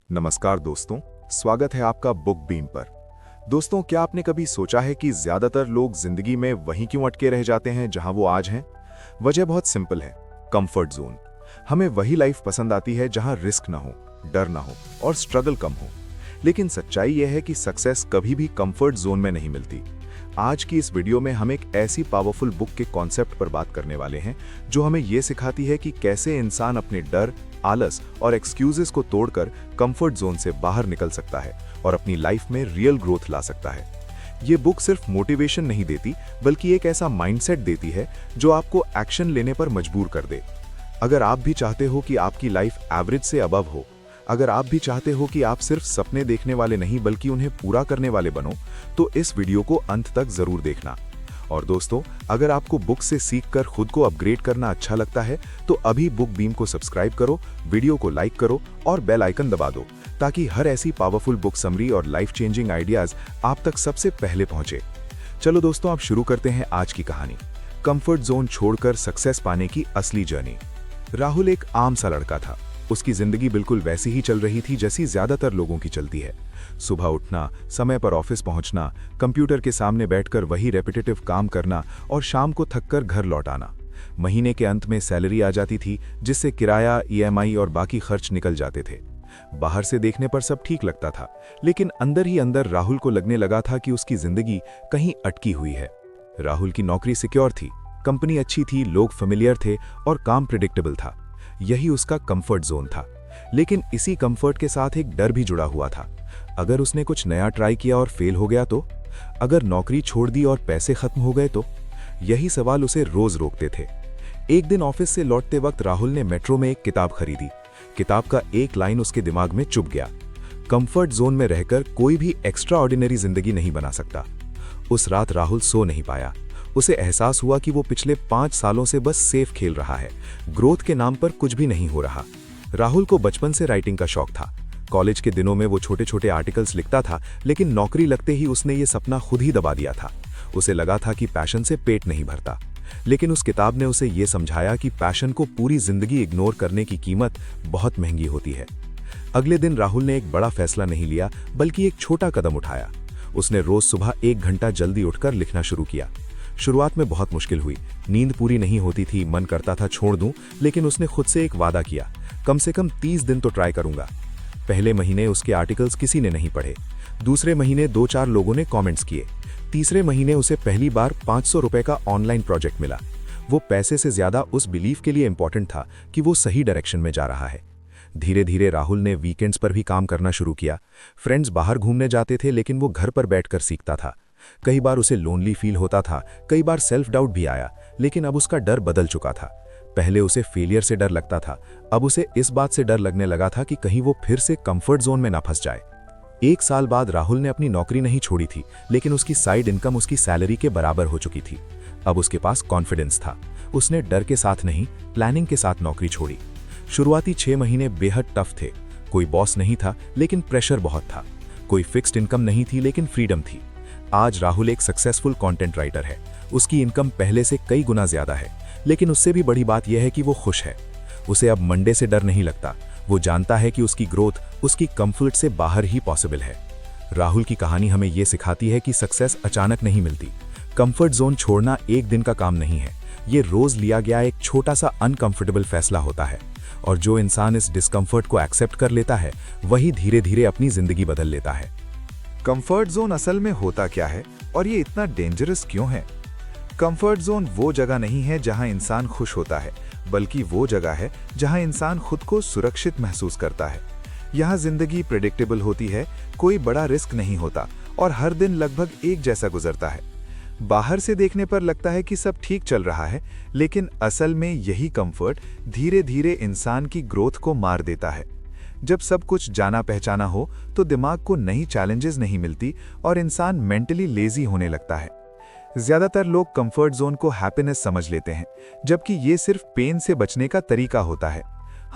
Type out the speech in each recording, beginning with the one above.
नमस्कार दोस्तों, स्वागत है आपका बुक बीम पर। दोस्तों, क्या आपने कभी सोचा है कि ज्यादातर लोग जिंदगी में वहीं क्यों अटके रह जाते हैं जहां वो आज हैं? वजह बहुत सिंपल है, कंफर्ट जोन। हमें वही लाइफ पसंद आती है जहां रिस्क ना हो, डर ना हो और स्ट्रगल कम हो। लेकिन सच्चाई यह है कि सक्सेस कभी भी कंफर्ट जोन में नहीं मिलती। आज की इस वीडियो में हम एक ऐसी पावरफुल बुक के कॉन्सेप्ट पर बात करने वाले हैं जो हमें यह सिखाती है कि कैसे इंसान अपने डर, आलस और एक्सक्यूजेस को तोड़कर कंफर्ट जोन से बाहर निकल सकता है और अपनी लाइफ में रियल ग्रोथ ला सकता है। ये बुक सिर्फ मोटिवेशन नहीं देती, बल्कि एक ऐसा माइंडसेट देती है जो आपको एक्शन लेने पर मजबूर कर दे। अगर आप भी चाहते हो कि आपकी लाइफ एवरेज से अबव हो, अगर आप भी चाहते हो कि आप सिर्फ सपने देखने वाले नहीं बल्कि उन्हें पूरा करने वाले बनो, तो इस वीडियो को अंत तक जरूर देखना। और दोस्तों, अगर आपको बुक से सीखकर खुद को अपग्रेड करना अच्छा लगता है तो अभी बुक बीम को सब्सक्राइब करो, वीडियो को लाइक करो और बेल आइकन दबा दो, ताकि हर ऐसी पावरफुल बुक समरी और लाइफ चेंजिंग आइडियाज आप तक सबसे पहले पहुंचे। चलो दोस्तों, आप शुरू करते हैं आज की कहानी, कंफर्ट जोन छोड़कर सक्सेस पाने की असली जर्नी। राहुल एक आम सा लड़का था। उसकी जिंदगी बिल्कुल वैसी ही चल रही थी जैसी ज्यादातर लोगों की चलती है। सुबह उठना, समय पर ऑफिस पहुंचना, कंप्यूटर के सामने बैठकर वही रेपिटेटिव काम करना और शाम को थककर घर लौट आना। महीने के अंत में सैलरी आ जाती थी, जिससे किराया, ईएमआई और बाकी खर्च निकल जाते थे। बाहर से देखने पर सब ठीक लगता था, लेकिन अंदर ही अंदर राहुल को लगने लगा था कि उसकी जिंदगी कहीं अटकी हुई है। राहुल की नौकरी सिक्योर थी, कंपनी अच्छी थी, लोग फेमिलियर थे और काम प्रिडिक्टेबल था। यही उसका कंफर्ट जोन था। लेकिन इसी कंफर्ट के साथ एक डर भी जुड़ा हुआ था। अगर उसने कुछ नया ट्राई किया और फेल हो गया तो? अगर नौकरी छोड़ दी और पैसे खत्म हो गए तो? यही सवाल उसे रोज रोकते थे। एक दिन ऑफिस से लौटते वक्त राहुल ने मेट्रो में एक किताब खरीदी। किताब का एक लाइन उसके दिमाग में चुभ गया, कंफर्ट जोन में रहकर कोई भी एक्स्ट्रा ऑर्डिनरी जिंदगी नहीं बना सकता। उस रात राहुल सो नहीं पाया। उसे एहसास हुआ कि वो पिछले 5 सालों से बस सेफ खेल रहा है, ग्रोथ के नाम पर कुछ भी नहीं हो रहा। राहुल को बचपन से राइटिंग का शौक था। कॉलेज के दिनों में वो छोटे छोटे आर्टिकल्स लिखता था, लेकिन नौकरी लगते ही उसने ये सपना खुद ही दबा दिया था। उसे लगा था कि पैशन से पेट नहीं भरता, लेकिन उस किताब ने उसे ये समझाया कि पैशन को पूरी जिंदगी इग्नोर करने की कीमत बहुत महंगी होती है। अगले दिन राहुल ने एक बड़ा फैसला नहीं लिया, बल्कि एक छोटा कदम उठाया। उसने रोज सुबह 1 घंटा जल्दी उठकर लिखना शुरू किया। शुरुआत में बहुत मुश्किल हुई, नींद पूरी नहीं होती थी, मन करता था छोड़ दूं, लेकिन उसने खुद से एक वादा किया, कम से कम 30 दिन तो ट्राई करूंगा। पहले महीने उसके आर्टिकल्स किसी ने नहीं पढ़े, दूसरे महीने 2-4 लोगों ने कमेंट्स किए, तीसरे महीने उसे पहली बार 500 रुपए का ऑनलाइन प्रोजेक्ट मिला। वो पैसे से ज्यादा उस बिलीफ के लिए इंपॉर्टेंट था कि वो सही डायरेक्शन में जा रहा है। धीरे धीरे राहुल ने वीकेंड्स पर भी काम करना शुरू किया। फ्रेंड्स बाहर घूमने जाते थे, लेकिन वो घर पर बैठकर सीखता था। कई बार उसे लोनली फील होता था, कई बार सेल्फ डाउट भी आया, लेकिन अब उसका डर बदल चुका था। पहले उसे फेलियर से डर लगता था, अब उसे इस बात से डर लगने लगा था कि कहीं वो फिर से कंफर्ट जोन में ना फंस जाए। 1 साल बाद राहुल ने अपनी नौकरी नहीं छोड़ी थी, लेकिन उसकी साइड इनकम उसकी सैलरी के बराबर हो चुकी थी। अब उसके पास कॉन्फिडेंस था। उसने डर के साथ नहीं, प्लानिंग के साथ नौकरी छोड़ी। शुरुआती 6 महीने बेहद टफ थे। कोई बॉस नहीं था, लेकिन प्रेशर बहुत था। कोई फिक्स्ड इनकम नहीं थी, लेकिन फ्रीडम थी। आज राहुल एक सक्सेसफुल कंटेंट राइटर है। उसकी इनकम पहले से कई गुना ज्यादा है, लेकिन उससे भी बड़ी बात यह है कि वो खुश है। उसे अब मंडे से डर नहीं लगता। वो जानता है कि उसकी ग्रोथ उसकी कंफर्ट से बाहर ही पॉसिबल है। राहुल की कहानी हमें यह सिखाती है कि सक्सेस अचानक नहीं मिलती। कंफर्ट जोन छोड़ना एक दिन का काम नहीं है, ये रोज लिया गया एक छोटा सा अनकंफर्टेबल फैसला होता है। और जो इंसान इस डिस्कम्फर्ट को एक्सेप्ट कर लेता है, वही धीरे धीरे अपनी जिंदगी बदल लेता है। कंफर्ट जोन असल में होता क्या है और ये इतना डेंजरस क्यों है? कंफर्ट जोन वो जगह नहीं है जहां इंसान खुश होता है, बल्कि वो जगह है जहां इंसान खुद को सुरक्षित महसूस करता है। यहाँ जिंदगी प्रेडिक्टेबल होती है, कोई बड़ा रिस्क नहीं होता और हर दिन लगभग एक जैसा गुजरता है। बाहर से देखने पर लगता है कि सब ठीक चल रहा है, लेकिन असल में यही कंफर्ट धीरे धीरे इंसान की ग्रोथ को मार देता है। जब सब कुछ जाना पहचाना हो तो दिमाग को नई चैलेंजेस नहीं मिलती और इंसान मेंटली लेजी होने लगता है। ज्यादातर लोग कंफर्ट जोन को हैप्पीनेस समझ लेते हैं, जबकि ये सिर्फ पेन से बचने का तरीका होता है।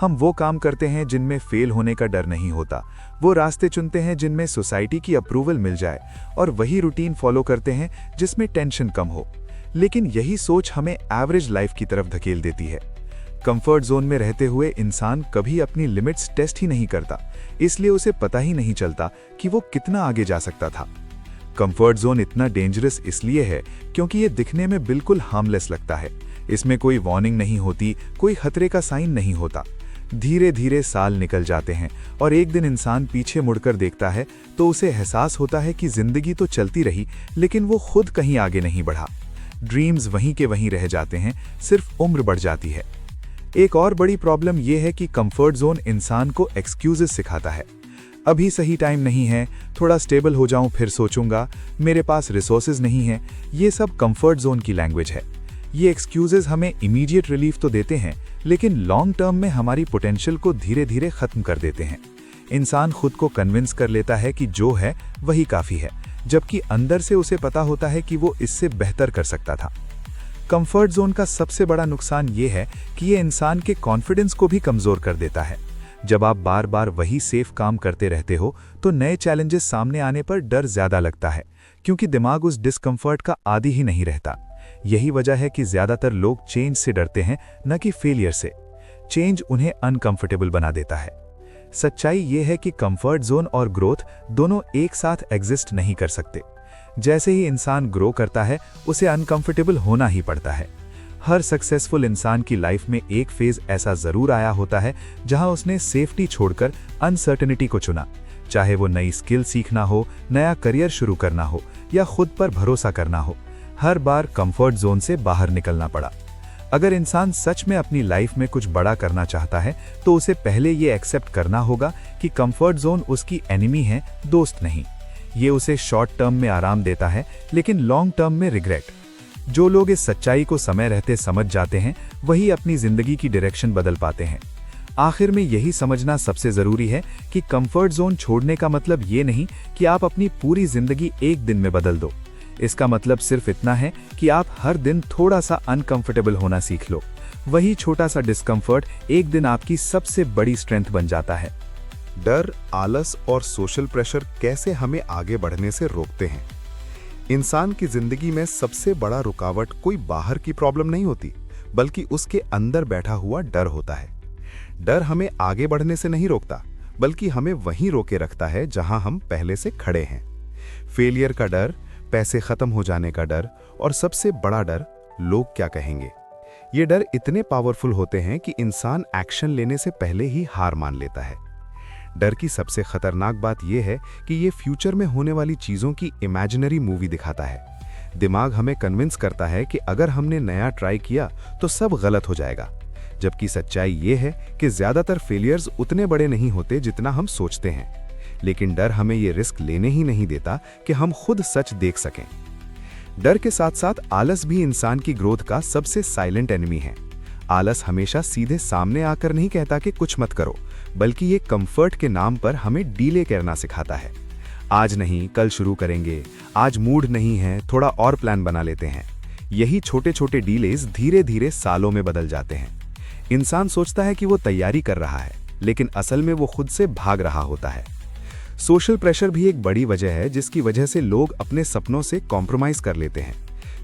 हम वो काम करते हैं जिनमें फेल होने का डर नहीं होता, वो रास्ते चुनते हैं जिनमें सोसाइटी की अप्रूवल मिल जाए, और वही रूटीन फॉलो करते हैं जिसमें टेंशन कम हो। लेकिन यही सोच हमें एवरेज लाइफ की तरफ धकेल देती है। कंफर्ट जोन में रहते हुए इंसान कभी अपनी लिमिट्स टेस्ट ही नहीं करता, इसलिए उसे पता ही नहीं चलता कि वो कितना आगे जा सकता था। कंफर्ट जोन इतना डेंजरस इसलिए है क्योंकि ये दिखने में बिल्कुल हार्मलेस लगता है। इसमें कोई वार्निंग नहीं होती, कोई खतरे का साइन नहीं होता। धीरे धीरे साल निकल जाते हैं और एक दिन इंसान पीछे मुड़कर देखता है तो उसे एहसास होता है कि जिंदगी तो चलती रही, लेकिन वो खुद कहीं आगे नहीं बढ़ा। ड्रीम्स वहीं के वहीं रह जाते हैं, सिर्फ उम्र बढ़ जाती है। एक और बड़ी प्रॉब्लम यह है कि कंफर्ट जोन इंसान को एक्सक्यूजेस सिखाता है। अभी सही टाइम नहीं है, थोड़ा स्टेबल हो जाऊं फिर सोचूंगा, मेरे पास रिसोर्सेज नहीं है। ये सब कंफर्ट जोन की लैंग्वेज है। ये एक्सक्यूजेस हमें इमीडिएट रिलीफ तो देते हैं, लेकिन लॉन्ग टर्म में हमारी पोटेंशियल को धीरे धीरे खत्म कर देते हैं। इंसान खुद को कन्विंस कर लेता है कि जो है वही काफ़ी है, जबकि अंदर से उसे पता होता है कि वो इससे बेहतर कर सकता था। कंफर्ट जोन का सबसे बड़ा नुकसान ये है कि ये इंसान के कॉन्फिडेंस को भी कमज़ोर कर देता है। जब आप बार बार वही सेफ काम करते रहते हो तो नए चैलेंजेस सामने आने पर डर ज़्यादा लगता है, क्योंकि दिमाग उस डिस्कम्फर्ट का आदी ही नहीं रहता। यही वजह है कि ज़्यादातर लोग चेंज से डरते हैं, न कि फेलियर से। चेंज उन्हें अनकंफर्टेबल बना देता है। सच्चाई ये है कि कंफर्ट जोन और ग्रोथ दोनों एक साथ एग्जिस्ट नहीं कर सकते। जैसे ही इंसान ग्रो करता है, उसे अनकंफर्टेबल होना ही पड़ता है। हर सक्सेसफुल इंसान की लाइफ में एक फेज ऐसा जरूर आया होता है जहां उसने सेफ्टी छोड़कर अनसर्टेनिटी को चुना, चाहे वो नई स्किल सीखना हो, नया करियर शुरू करना हो या खुद पर भरोसा करना हो। हर बार कंफर्ट जोन से बाहर निकलना पड़ा। अगर इंसान सच में अपनी लाइफ में कुछ बड़ा करना चाहता है तो उसे पहले ये एक्सेप्ट करना होगा कि कंफर्ट जोन उसकी एनिमी है, दोस्त नहीं। ये उसे शॉर्ट टर्म में आराम देता है, लेकिन लॉन्ग टर्म में रिग्रेट। जो लोग इस सच्चाई को समय रहते समझ जाते हैं, वही अपनी जिंदगी की डायरेक्शन बदल पाते हैं। आखिर में यही समझना सबसे जरूरी है कि कंफर्ट जोन छोड़ने का मतलब ये नहीं कि आप अपनी पूरी जिंदगी एक दिन में बदल दो। इसका मतलब सिर्फ इतना है कि आप हर दिन थोड़ा सा अनकंफर्टेबल होना सीख लो। वही छोटा सा डिस्कम्फर्ट एक दिन आपकी सबसे बड़ी स्ट्रेंथ बन जाता है। डर, आलस और सोशल प्रेशर कैसे हमें आगे बढ़ने से रोकते हैं? इंसान की जिंदगी में सबसे बड़ा रुकावट कोई बाहर की प्रॉब्लम नहीं होती, बल्कि उसके अंदर बैठा हुआ डर होता है। डर हमें आगे बढ़ने से नहीं रोकता, बल्कि हमें वहीं रोके रखता है जहां हम पहले से खड़े हैं। फेलियर का डर, पैसे खत्म हो जाने का डर और सबसे बड़ा डर, लोग क्या कहेंगे। ये डर इतने पावरफुल होते हैं कि इंसान एक्शन लेने से पहले ही हार मान लेता है। डर की सबसे खतरनाक बात यह है कि ये फ्यूचर में होने वाली चीज़ों की इमेजिनरी मूवी दिखाता है। दिमाग हमें कन्विंस करता है कि अगर हमने नया ट्राई किया तो सब गलत हो जाएगा, जबकि सच्चाई ये है कि ज़्यादातर फेलियर्स उतने बड़े नहीं होते जितना हम सोचते हैं। लेकिन डर हमें ये रिस्क लेने ही नहीं देता कि हम खुद सच देख सकें। डर के साथ साथ आलस भी इंसान की ग्रोथ का सबसे साइलेंट एनिमी है। आलस हमेशा सीधे सामने आकर नहीं कहता कि कुछ मत करो, बल्कि ये कंफर्ट के नाम पर हमें डीले करना सिखाता है। आज नहीं, कल शुरू करेंगे, आज मूड नहीं है, थोड़ा और प्लान बना लेते हैं। यही छोटे छोटे डीलेज धीरे धीरे सालों में बदल जाते हैं। इंसान सोचता है कि वो तैयारी कर रहा है, लेकिन असल में वो खुद से भाग रहा होता है। सोशल प्रेशर भी एक बड़ी वजह है जिसकी वजह से लोग अपने सपनों से कॉम्प्रोमाइज कर लेते हैं।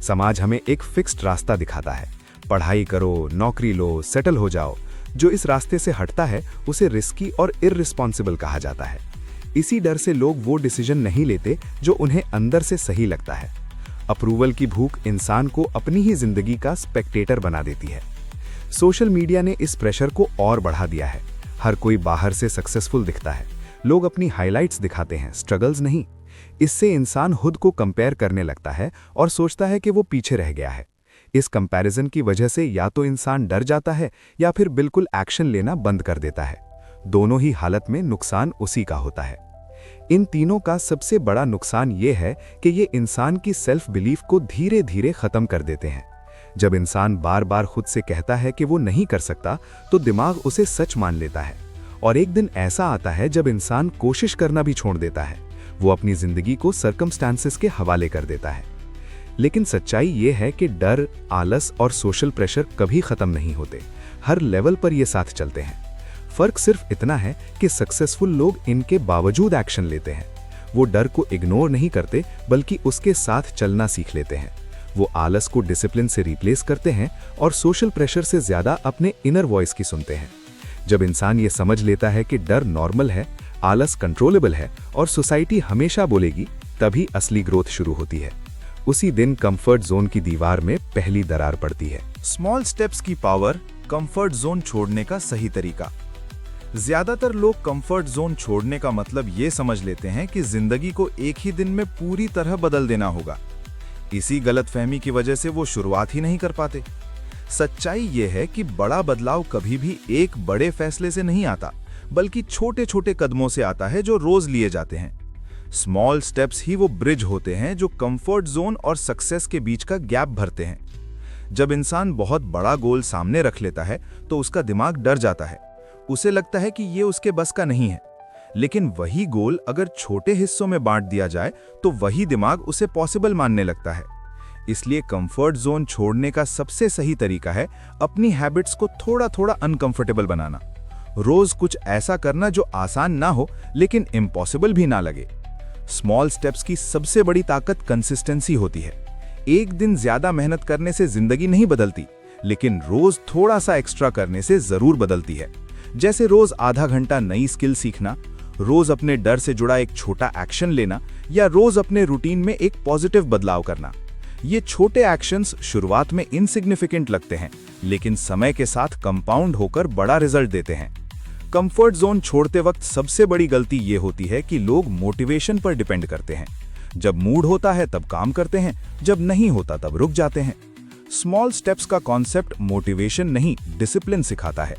समाज हमें एक फिक्स्ड रास्ता दिखाता है, पढ़ाई करो, नौकरी लो, सेटल हो जाओ। जो इस रास्ते से हटता है उसे रिस्की और इररिस्पॉन्सिबल कहा जाता है। इसी डर से लोग वो डिसीजन नहीं लेते जो उन्हें अंदर से सही लगता है। अप्रूवल की भूख इंसान को अपनी ही जिंदगी का स्पेक्टेटर बना देती है। सोशल मीडिया ने इस प्रेशर को और बढ़ा दिया है। हर कोई बाहर से सक्सेसफुल दिखता है, लोग अपनी हाइलाइट्स दिखाते हैं, स्ट्रगल्स नहीं। इससे इंसान खुद को कंपेयर करने लगता है और सोचता है कि वो पीछे रह गया है। इस कंपैरिजन की वजह से या तो इंसान डर जाता है या फिर बिल्कुल एक्शन लेना बंद कर देता है। दोनों ही हालत में नुकसान उसी का होता है। इन तीनों का सबसे बड़ा नुकसान ये है कि ये इंसान की सेल्फ बिलीफ को धीरे धीरे खत्म कर देते हैं। जब इंसान बार बार खुद से कहता है कि वो नहीं कर सकता, तो दिमाग उसे सच मान लेता है। और एक दिन ऐसा आता है जब इंसान कोशिश करना भी छोड़ देता है। वो अपनी जिंदगी को सर्कमस्टांसेस के हवाले कर देता है। लेकिन सच्चाई ये है कि डर, आलस और सोशल प्रेशर कभी खत्म नहीं होते। हर लेवल पर ये साथ चलते हैं। फर्क सिर्फ इतना है कि सक्सेसफुल लोग इनके बावजूद एक्शन लेते हैं। वो डर को इग्नोर नहीं करते, बल्कि उसके साथ चलना सीख लेते हैं। वो आलस को डिसिप्लिन से रिप्लेस करते हैं और सोशल प्रेशर से ज्यादा अपने इनर वॉइस की सुनते हैं। जब इंसान ये समझ लेता है कि डर नॉर्मल है, आलस कंट्रोलेबल है और सोसाइटी हमेशा बोलेगी, तभी असली ग्रोथ शुरू होती है। उसी दिन कंफर्ट जोन की दीवार में पहली दरार पड़ती है। स्मॉल स्टेप्स की पावर, कंफर्ट जोन छोड़ने का सही तरीका। ज्यादातर लोग कंफर्ट जोन छोड़ने का मतलब ये समझ लेते हैं कि जिंदगी को एक ही दिन में पूरी तरह बदल देना होगा। इसी गलतफहमी की वजह से वो शुरुआत ही नहीं कर पाते। सच्चाई ये है कि बड़ा बदलाव कभी भी एक बड़े फैसले से नहीं आता, बल्कि छोटे छोटे कदमों से आता है जो रोज लिए जाते हैं। स्मॉल स्टेप्स ही वो ब्रिज होते हैं जो कंफर्ट जोन और सक्सेस के बीच का गैप भरते हैं। जब इंसान बहुत बड़ा गोल सामने रख लेता है तो उसका दिमाग डर जाता है। उसे लगता है कि ये उसके बस का नहीं है। लेकिन वही गोल अगर छोटे हिस्सों में बांट दिया जाए तो वही दिमाग उसे पॉसिबल मानने लगता है। इसलिए कंफर्ट जोन छोड़ने का सबसे सही तरीका है अपनी हैबिट्स को थोड़ा थोड़ा अनकंफर्टेबल बनाना। रोज कुछ ऐसा करना जो आसान ना हो लेकिन इम्पॉसिबल भी ना लगे। स्मॉल स्टेप्स की सबसे बड़ी ताकत कंसिस्टेंसी होती है। एक दिन ज्यादा मेहनत करने से जिंदगी नहीं बदलती, लेकिन रोज थोड़ा सा एक्स्ट्रा करने से जरूर बदलती है। जैसे रोज आधा घंटा नई स्किल सीखना, रोज अपने डर से जुड़ा एक छोटा एक्शन लेना या रोज अपने रूटीन में एक पॉजिटिव बदलाव करना। ये छोटे एक्शंस शुरुआत में इनसिग्निफिकेंट लगते हैं, लेकिन समय के साथ कंपाउंड होकर बड़ा रिजल्ट देते हैं। कंफर्ट जोन छोड़ते वक्त सबसे बड़ी गलती ये होती है कि लोग मोटिवेशन पर डिपेंड करते हैं। जब मूड होता है तब काम करते हैं, जब नहीं होता तब रुक जाते हैं। स्मॉल स्टेप्स का कॉन्सेप्ट मोटिवेशन नहीं, डिसिप्लिन सिखाता है।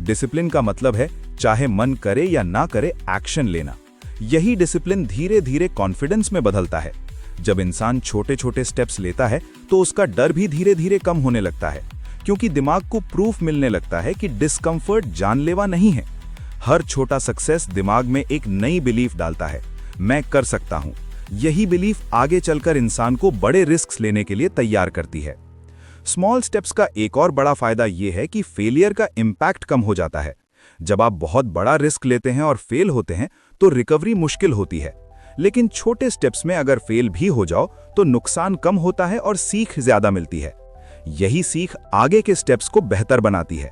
डिसिप्लिन का मतलब है चाहे मन करे या ना करे एक्शन लेना। यही डिसिप्लिन धीरे धीरे कॉन्फिडेंस में बदलता है। जब इंसान छोटे छोटे स्टेप्स लेता है तो उसका डर भी धीरे धीरे कम होने लगता है, क्योंकि दिमाग को प्रूफ मिलने लगता है कि डिस्कम्फर्ट जानलेवा नहीं है। हर छोटा सक्सेस दिमाग में एक नई बिलीफ डालता है, मैं कर सकता हूं। यही बिलीफ आगे चलकर इंसान को बड़े रिस्क लेने के लिए तैयार करती है। स्मॉल स्टेप्स का एक और बड़ा फायदा यह है कि फेलियर का इम्पैक्ट कम हो जाता है। जब आप बहुत बड़ा रिस्क लेते हैं और फेल होते हैं तो रिकवरी मुश्किल होती है, लेकिन छोटे स्टेप्स में अगर फेल भी हो जाओ तो नुकसान कम होता है और सीख ज्यादा मिलती है। यही सीख आगे के स्टेप्स को बेहतर बनाती है।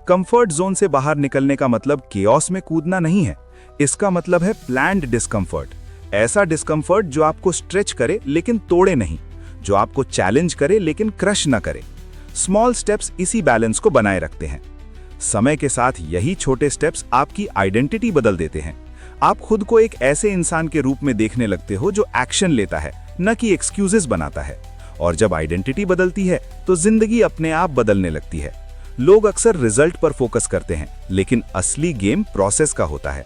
कंफर्ट जोन से बाहर निकलने का मतलब केओस में कूदना नहीं है। इसका मतलब है प्लान्ड डिस्कम्फर्ट। ऐसा डिस्कम्फर्ट जो आपको स्ट्रेच करे लेकिन तोड़े नहीं, जो आपको चैलेंज करे लेकिन क्रश न करे। स्मॉल स्टेप्स इसी बैलेंस को बनाए रखते हैं। समय के साथ यही छोटे स्टेप्स आपकी आइडेंटिटी बदल देते हैं। आप खुद को एक ऐसे इंसान के रूप में देखने लगते हो जो एक्शन लेता है, न कि एक्सक्यूजेस बनाता है। और जब आइडेंटिटी बदलती है तो जिंदगी अपने आप बदलने लगती है। लोग अक्सर रिजल्ट पर फोकस करते हैं, लेकिन असली गेम प्रोसेस का होता है।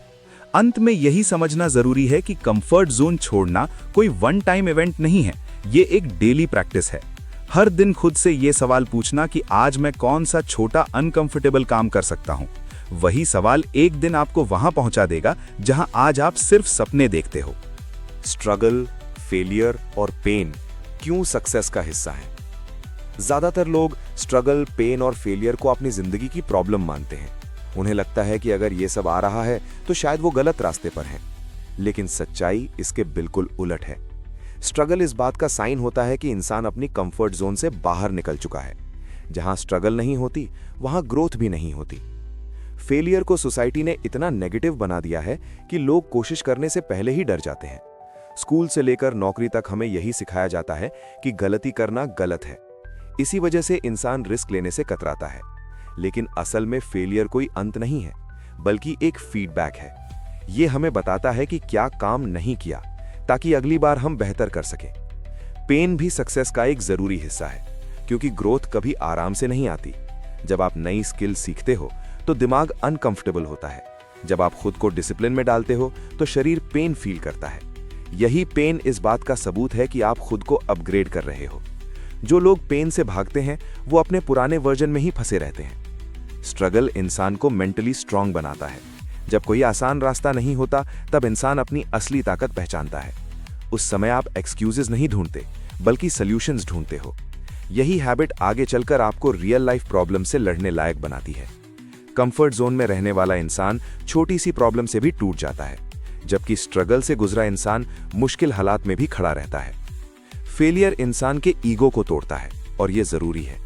अंत में यही समझना जरूरी है कि कंफर्ट जोन छोड़ना कोई वन टाइम इवेंट नहीं है, ये एक डेली प्रैक्टिस है। हर दिन खुद से ये सवाल पूछना कि आज मैं कौन सा छोटा अनकंफर्टेबल काम कर सकता हूं। वही सवाल एक दिन आपको वहां पहुंचा देगा जहां आज आप सिर्फ सपने देखते हो। स्ट्रगल, फेलियर और पेन क्यों सक्सेस का हिस्सा है? ज्यादातर लोग स्ट्रगल, पेन और फेलियर को अपनी जिंदगी की प्रॉब्लम मानते हैं। उन्हें लगता है कि अगर ये सब आ रहा है तो शायद वो गलत रास्ते पर हैं। लेकिन सच्चाई इसके बिल्कुल उलट है। स्ट्रगल इस बात का साइन होता है कि इंसान अपनी कंफर्ट जोन से बाहर निकल चुका है। जहां स्ट्रगल नहीं होती वहां ग्रोथ भी नहीं होती। फेलियर को सोसाइटी ने इतना नेगेटिव बना दिया है कि लोग कोशिश करने से पहले ही डर जाते हैं। स्कूल से लेकर नौकरी तक हमें यही सिखाया जाता है कि गलती करना गलत है। इसी वजह से इंसान रिस्क लेने से कतराता है। लेकिन असल में फेलियर कोई अंत नहीं है, बल्कि एक फीडबैक है। ये हमें बताता है कि क्या काम नहीं किया, ताकि अगली बार हम बेहतर कर सकें। पेन भी सक्सेस का एक जरूरी हिस्सा है, क्योंकि ग्रोथ कभी आराम से नहीं आती। जब आप नई स्किल सीखते हो तो दिमाग अनकंफर्टेबल होता है। जब आप खुद को डिसिप्लिन में डालते हो तो शरीर पेन फील करता है। यही पेन इस बात का सबूत है कि आप खुद को अपग्रेड कर रहे हो। जो लोग पेन से भागते हैं वो अपने पुराने वर्जन में ही फंसे रहते हैं। स्ट्रगल इंसान को मेंटली स्ट्रांग बनाता है। जब कोई आसान रास्ता नहीं होता तब इंसान अपनी असली ताकत पहचानता है। उस समय आप एक्सक्यूजेस नहीं ढूंढते, बल्कि सॉल्यूशंस ढूंढते हो। यही हैबिट आगे चलकर आपको रियल लाइफ प्रॉब्लम से लड़ने लायक बनाती है। कंफर्ट जोन में रहने वाला इंसान छोटी सी प्रॉब्लम से भी टूट जाता है, जबकि स्ट्रगल से गुजरा इंसान मुश्किल हालात में भी खड़ा रहता है। फेलियर इंसान के ईगो को तोड़ता है और ये जरूरी है।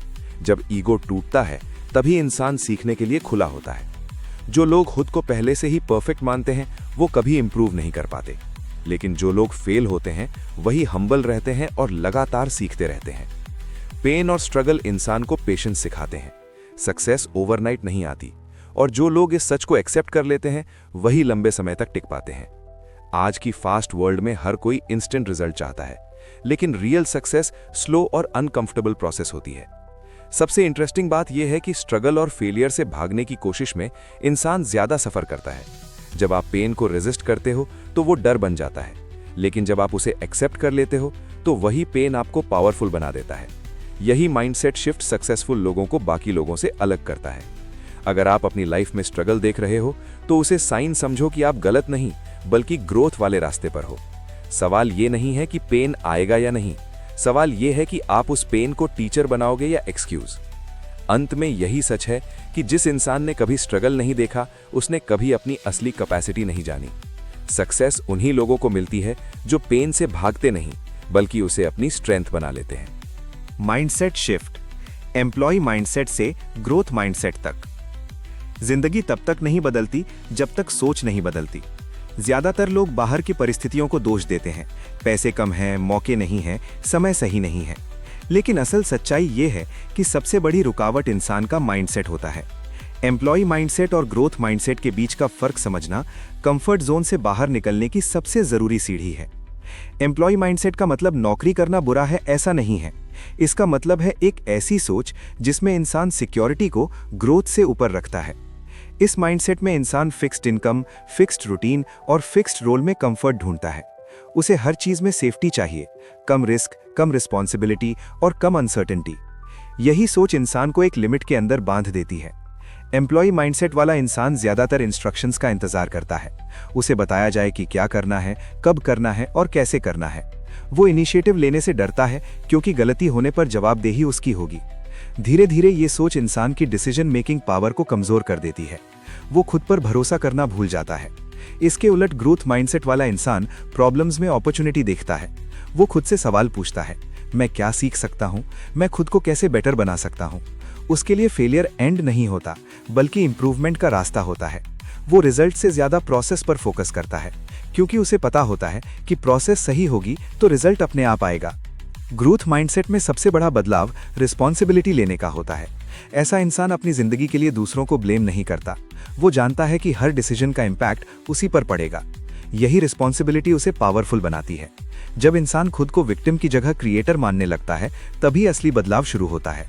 जब ईगो टूटता है तभी इंसान सीखने के लिए खुला होता है। जो लोग खुद को पहले से ही परफेक्ट मानते हैं वो कभी इंप्रूव नहीं कर पाते, लेकिन जो लोग फेल होते हैं वही हम्बल रहते हैं और लगातार सीखते रहते हैं। पेन और स्ट्रगल इंसान को पेशेंस सिखाते हैं। सक्सेस ओवरनाइट नहीं आती, और जो लोग इस सच को एक्सेप्ट कर लेते हैं वही लंबे समय तक टिक पाते हैं। आज की फास्ट वर्ल्ड में हर कोई इंस्टेंट रिजल्ट चाहता है, लेकिन रियल सक्सेस स्लो और अनकंफर्टेबल प्रोसेस होती है। सबसे इंटरेस्टिंग बात यह है कि स्ट्रगल और फेलियर से भागने की कोशिश में इंसान ज्यादा सफर करता है। जब आप पेन को रेजिस्ट करते हो तो वो डर बन जाता है, लेकिन जब आप उसे एक्सेप्ट कर लेते हो तो वही पेन आपको पावरफुल बना देता है। यही माइंडसेट शिफ्ट सक्सेसफुल लोगों को बाकी लोगों से अलग करता है। अगर आप अपनी लाइफ में स्ट्रगल देख रहे हो तो उसे साइन समझो कि आप गलत नहीं बल्कि ग्रोथ वाले रास्ते पर हो। सवाल ये नहीं है कि पेन आएगा या नहीं, सवाल ये है कि आप उस पेन को टीचर बनाओगे या एक्सक्यूज। अंत में यही सच है कि जिस इंसान ने कभी स्ट्रगल नहीं देखा उसने कभी अपनी असली कैपेसिटी नहीं जानी। सक्सेस उन्हीं लोगों को मिलती है जो पेन से भागते नहीं बल्कि उसे अपनी स्ट्रेंथ बना लेते हैं। माइंडसेट शिफ्ट, एम्प्लॉय माइंडसेट से ग्रोथ माइंडसेट तक। जिंदगी तब तक नहीं बदलती जब तक सोच नहीं बदलती। ज्यादातर लोग बाहर की परिस्थितियों को दोष देते हैं, पैसे कम हैं, मौके नहीं हैं, समय सही नहीं है। लेकिन असल सच्चाई ये है कि सबसे बड़ी रुकावट इंसान का माइंडसेट होता है। एम्प्लॉय माइंडसेट और ग्रोथ माइंडसेट के बीच का फर्क समझना कंफर्ट जोन से बाहर निकलने की सबसे जरूरी सीढ़ी है। एम्प्लॉय माइंडसेट का मतलब नौकरी करना बुरा है ऐसा नहीं है। इसका मतलब है एक ऐसी सोच जिसमें इंसान सिक्योरिटी को ग्रोथ से ऊपर रखता है। इस माइंडसेट में इंसान फिक्स्ड इनकम, फिक्स्ड रूटीन और फिक्स्ड रोल में कंफर्ट ढूंढता है। उसे हर चीज में सेफ्टी चाहिए, कम रिस्क, कम रिस्पॉन्सिबिलिटी और कम अनसर्टेनिटी। यही सोच इंसान को एक लिमिट के अंदर बांध देती है। एम्प्लॉय माइंडसेट वाला इंसान ज्यादातर इंस्ट्रक्शंस का इंतजार करता है। उसे बताया जाए कि क्या करना है, कब करना है और कैसे करना है। वो इनिशिएटिव लेने से डरता है क्योंकि गलती होने पर जवाबदेही उसकी होगी। धीरे धीरे ये सोच इंसान की डिसीजन मेकिंग पावर को कमजोर कर देती है। वो खुद पर भरोसा करना भूल जाता है। इसके उलट ग्रोथ माइंडसेट वाला इंसान प्रॉब्लम्स में अपॉर्चुनिटी देखता है। वो खुद से सवाल पूछता है, मैं क्या सीख सकता हूँ, मैं खुद को कैसे बेटर बना सकता हूँ। उसके लिए फेलियर एंड नहीं होता बल्कि इंप्रूवमेंट का रास्ता होता है। वो रिजल्ट से ज्यादा प्रोसेस पर फोकस करता है क्योंकि उसे पता होता है कि प्रोसेस सही होगी तो रिजल्ट अपने आप आएगा। ग्रोथ माइंडसेट में सबसे बड़ा बदलाव रिस्पॉन्सिबिलिटी लेने का होता है। ऐसा इंसान अपनी जिंदगी के लिए दूसरों को ब्लेम नहीं करता। वो जानता है कि हर डिसीजन का इम्पैक्ट उसी पर पड़ेगा। यही रिस्पॉन्सिबिलिटी उसे पावरफुल बनाती है। जब इंसान खुद को विक्टिम की जगह क्रिएटर मानने लगता है तभी असली बदलाव शुरू होता है।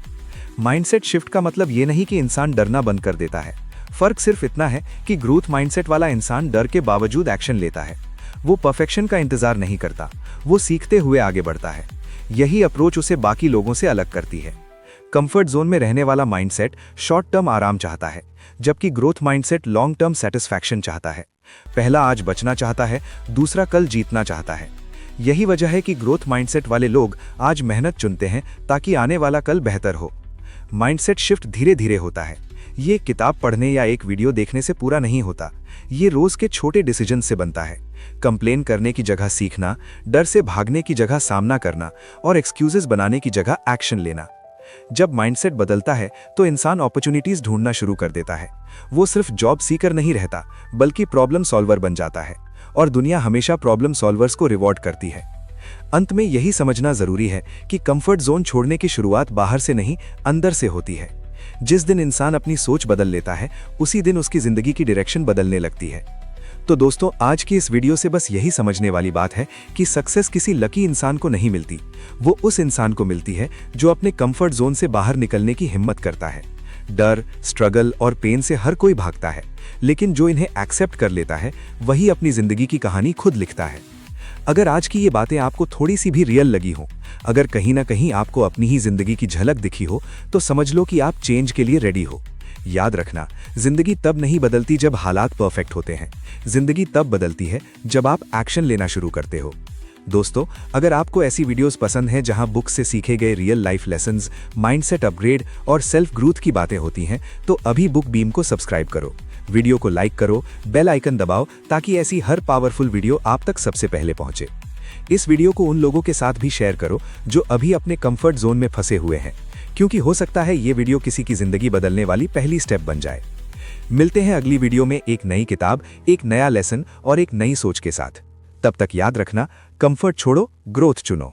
माइंडसेट शिफ्ट का मतलब ये नहीं कि इंसान डरना बंद कर देता है। फर्क सिर्फ इतना है कि ग्रोथ माइंडसेट वाला इंसान डर के बावजूद एक्शन लेता है। वो परफेक्शन का इंतजार नहीं करता, वो सीखते हुए आगे बढ़ता है। यही अप्रोच उसे बाकी लोगों से अलग करती है। कंफर्ट जोन में रहने वाला माइंडसेट शॉर्ट टर्म आराम चाहता है, जबकि growth mindset long term satisfaction चाहता है। पहला आज बचना चाहता है, दूसरा कल जीतना चाहता है। यही वजह है कि ग्रोथ माइंडसेट वाले लोग आज मेहनत चुनते हैं ताकि आने वाला कल बेहतर हो। माइंडसेट शिफ्ट धीरे धीरे होता है। ये किताब पढ़ने या एक वीडियो देखने से पूरा नहीं होता। ये रोज के छोटे डिसीजन से बनता है। कंप्लेन करने की जगह सीखना, डर से भागने की जगह सामना करना और एक्सक्यूजेस बनाने की जगह एक्शन लेना। जब माइंडसेट बदलता है तो इंसान अपॉर्चुनिटीज ढूंढना शुरू कर देता है। वो सिर्फ जॉब सीकर नहीं रहता बल्कि प्रॉब्लम सॉल्वर बन जाता है, और दुनिया हमेशा प्रॉब्लम सॉल्वर्स को रिवॉर्ड करती है। अंत में यही समझना जरूरी है कि कंफर्ट जोन छोड़ने की शुरुआत बाहर से नहीं, अंदर से होती है। जिस दिन इंसान अपनी सोच बदल लेता है उसी दिन उसकी जिंदगी की डायरेक्शन बदलने लगती है। तो दोस्तों, आज की इस वीडियो से बस यही समझने वाली बात है कि सक्सेस किसी लकी इंसान को नहीं मिलती, वो उस इंसान को मिलती है जो अपने कंफर्ट जोन से बाहर निकलने की हिम्मत करता है। डर, स्ट्रगल और पेन से हर कोई भागता है, लेकिन जो इन्हें एक्सेप्ट कर लेता है वही अपनी जिंदगी की कहानी खुद लिखता है। अगर आज की ये बातें आपको थोड़ी सी भी रियल लगी हो, अगर कहीं ना कहीं आपको अपनी ही जिंदगी की झलक दिखी हो, तो समझ लो कि आप चेंज के लिए रेडी हो। याद रखना, जिंदगी तब नहीं बदलती जब हालात परफेक्ट होते हैं। जिंदगी तब बदलती है जब आप एक्शन लेना शुरू करते हो। दोस्तों, अगर आपको ऐसी वीडियोस पसंद हैं जहां बुक से सीखे गए real life lessons, mindset upgrade और सेल्फ ग्रोथ की बातें होती हैं, तो अभी बुक बीम को सब्सक्राइब करो, वीडियो को लाइक करो, बेल आइकन दबाओ ताकि ऐसी हर पावरफुल वीडियो आप तक सबसे पहले पहुंचे। इस वीडियो को उन लोगों के साथ भी शेयर करो जो अभी अपने कंफर्ट जोन में फंसे हुए हैं, क्योंकि हो सकता है ये वीडियो किसी की जिंदगी बदलने वाली पहली स्टेप बन जाए। मिलते हैं अगली वीडियो में एक नई किताब, एक नया लेसन और एक नई सोच के साथ। तब तक याद रखना, कंफर्ट छोड़ो, ग्रोथ चुनो।